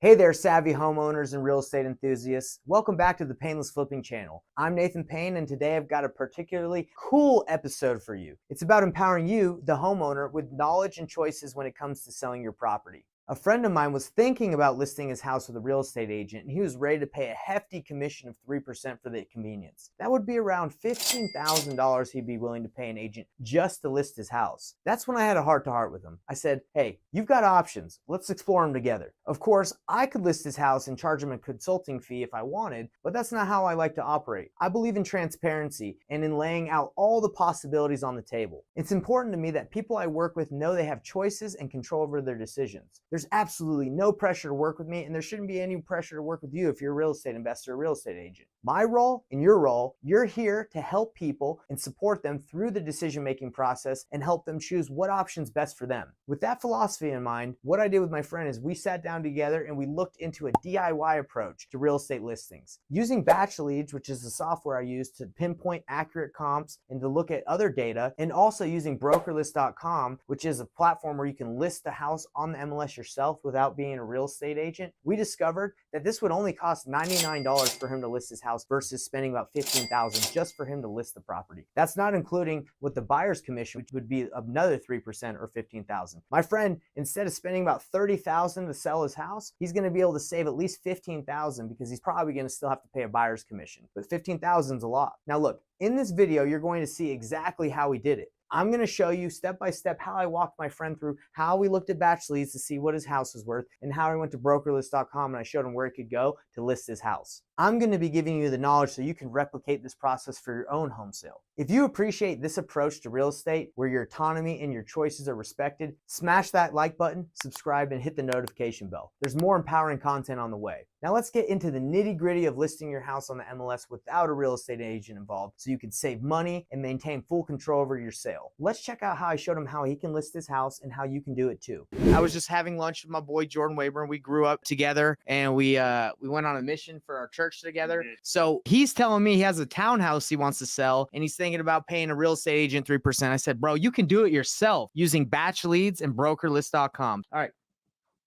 Hey there, savvy homeowners and real estate enthusiasts. Welcome back to the Painless Flipping channel. I'm Nathan Payne, and today I've got a particularly cool episode for you. It's about empowering you, the homeowner, with knowledge and choices when it comes to selling your property. A friend of mine was thinking about listing his house with a real estate agent, and he was ready to pay a hefty commission of 3% for the convenience. That would be around $15,000 he'd be willing to pay an agent just to list his house. That's when I had a heart-to-heart with him. I said, hey, you've got options. Let's explore them together. Of course, I could list his house and charge him a consulting fee if I wanted, but that's not how I like to operate. I believe in transparency and in laying out all the possibilities on the table. It's important to me that people I work with know they have choices and control over their decisions. There's absolutely no pressure to work with me, and there shouldn't be any pressure to work with you if you're a real estate investor or real estate agent. My role and your role, you're here to help people and support them through the decision-making process and help them choose what option's best for them. With that philosophy in mind, what I did with my friend is we sat down together and we looked into a DIY approach to real estate listings. Using BatchLeads, which is the software I use to pinpoint accurate comps and to look at other data, and also using Brokerless.com, which is a platform where you can list the house on the MLS yourself without being a real estate agent, we discovered that this would only cost $99 for him to list his house versus spending about $15,000 just for him to list the property. That's not including what the buyer's commission, which would be another 3% or $15,000. My friend, instead of spending about $30,000 to sell his house, he's going to be able to save at least $15,000 because he's probably going to still have to pay a buyer's commission. But $15,000 is a lot. Now look, in this video, you're going to see exactly how we did it. I'm going to show you step by step how I walked my friend through how we looked at BatchLeads to see what his house was worth and how I went to Brokerless.com and I showed him where he could go to list his house. I'm going to be giving you the knowledge so you can replicate this process for your own home sale. If you appreciate this approach to real estate where your autonomy and your choices are respected, smash that like button, subscribe, and hit the notification bell. There's more empowering content on the way. Now let's get into the nitty-gritty of listing your house on the MLS without a real estate agent involved so you can save money and maintain full control over your sale. Let's check out how I showed him how he can list his house and how you can do it too. I was just having lunch with my boy Jordan Wayburn. We grew up together and we went on a mission for our church together. So he's telling me he has a townhouse he wants to sell and he's thinking about paying a real estate agent 3%. I said, bro, you can do it yourself using BatchLeads and Brokerless.com. All right.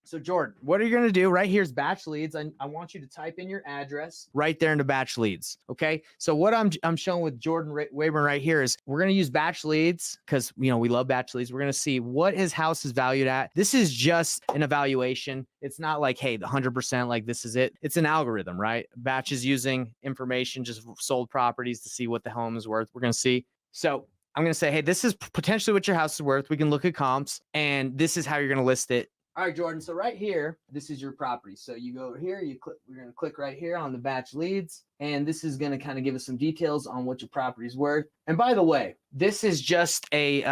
So Jordan, what are you going to do? Right here's BatchLeads. I want you to type in your address right there into BatchLeads. Okay. So what I'm showing with Jordan Wayburn right here is we're going to use BatchLeads because, you know, we love BatchLeads. We're going to see what his house is valued at. This is just an evaluation. It's not like, hey, the 100%, like this is it. It's an algorithm, right? Batch is using information, just sold properties to see what the home is worth. We're going to see. So I'm going to say, hey, this is potentially what your house is worth. We can look at comps and this is how you're going to list it. All right, Jordan. So right here, this is your property. So you go over here, you click, we're going to click right here on the BatchLeads. And this is going to kind of give us some details on what your property is worth. And by the way, this is just a,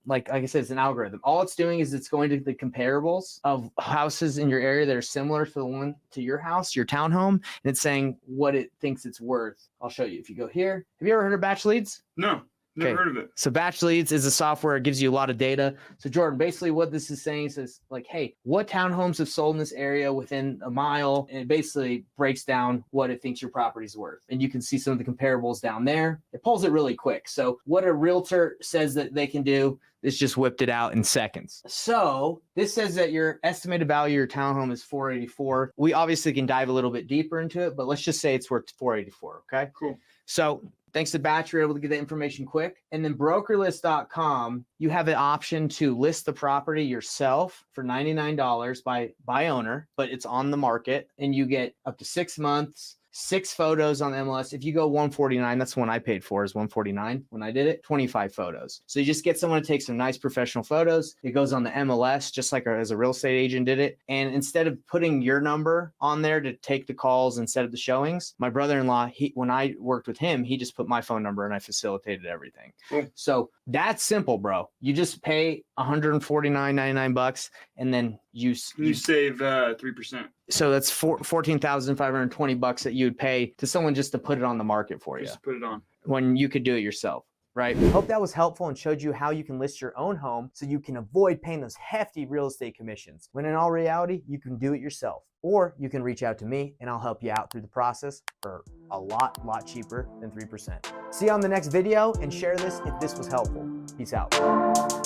like I said, it's an algorithm. All it's doing is it's going to the comparables of houses in your area that are similar to the one to your house, your townhome. And it's saying what it thinks it's worth. I'll show you. If you go here, have you ever heard of BatchLeads? No. Never heard of it. So BatchLeads is a software. It gives you a lot of data. So Jordan, basically what this is saying is like, hey, what townhomes have sold in this area within a mile? And it basically breaks down what it thinks your property's worth. And you can see some of the comparables down there. It pulls it really quick. So what a realtor says that they can do, this just whipped it out in seconds. So this says that your estimated value of your townhome is $484. We obviously can dive a little bit deeper into it, but let's just say it's worth $484. Okay. Cool. So thanks to Batch, you're able to get that information quick. And then Brokerless.com, you have an option to list the property yourself for $99 by owner, but it's on the market and you get up to 6 months, 6 photos on the MLS. If you go 149, that's the one I paid for, is 149 when I did it, 25 photos. So you just get someone to take some nice professional photos. It goes on the MLS just like as a real estate agent did it. And instead of putting your number on there to take the calls instead of the showings, my brother-in-law, when I worked with him, he just put my phone number and I facilitated everything. Cool. So that's simple, bro. You just pay $149.99 and then you save 3%. So that's $14,520 that you would pay to someone just to put it on the market for you. Just put it on. When you could do it yourself, right? Hope that was helpful and showed you how you can list your own home so you can avoid paying those hefty real estate commissions. When in all reality, you can do it yourself. Or you can reach out to me and I'll help you out through the process for a lot cheaper than 3%. See you on the next video and share this if this was helpful. Peace out.